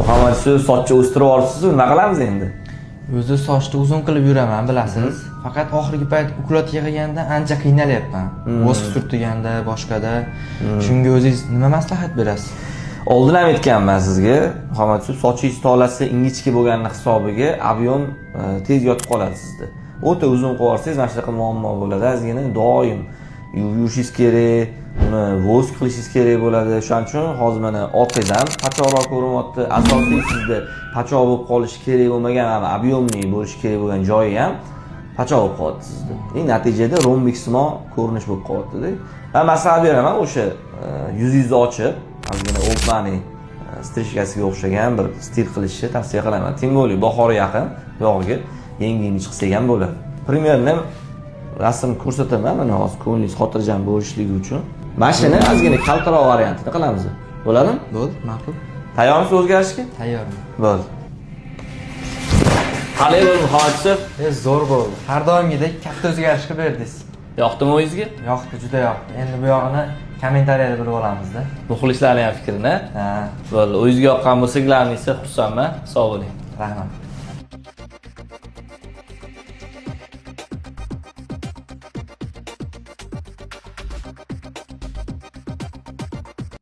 Muhammad shu sochni o'stirib olibsiz, nima qilamiz endi? O'zi sochni uzun qilib yuraman, bilasiz. Faqat oxirgi payt ukulot yig'iganda ancha qiynalyapman. Vosk surtganda, boshqada. Shunga o'zingiz nima maslahat berasiz? Oldin ham aytganman sizga, Muhammad shu sochingiz tolasi ingichka bo'lgani hisobiga ob'yom tez yotib qoladi sizda. O'ta uzun qilib olsangiz, mana shunaqa muammo bo'ladi. Ozgina doim yuvishingiz kerak, uni vosk qilishingiz kerak bo'ladi. Shuning uchun hozir mana orqangiz ham pachoqroq ko'rinyapti. Asosiy sizda pachoq bo'lib qolishi kerak bo'lmagan, ham ob'yomli bo'lishi kerak bo'lgan joyi ham pachoq bo'lib qoladi sizda. Natijada rombiksimon ko'rinish bo'lib qolyapti-da. Men maslahat beraman, o'sha yuzingizni ochib, ozgina o'lpani strishkasiga o'xshagan bir stil qilishni tavsiya qilaman. Tim bo'li bahor yaqin yog'iga yangi chiqsak ham bo'ladi. Примерно rasm ko'rsataman, mana hozir ko'nglingiz xotirjam bo'lishligi uchun. Mashina ozgina kaltaroq variantini qilamiz. Bo'ladimi? Bo'ldi, ma'qul. Tayyormisiz o'zgarishga? Tayyorman. Bo'ldi. Qalay bo'ldi hodisa? Zo'r bo'ldi. Har doimgidek katta o'zgarish qilib berdingiz. Yoqdimi o'zingizga? Yoqdi, juda yoqdi. Endi bu yog'ini kommentariyada bilib olamiz-da. Muxlislarning ham fikrini. Ha, Bo'ldi. O'zingizga yoqqan bo'lsa, glavniysi xursandman. Sog' bo'ling. rahmat.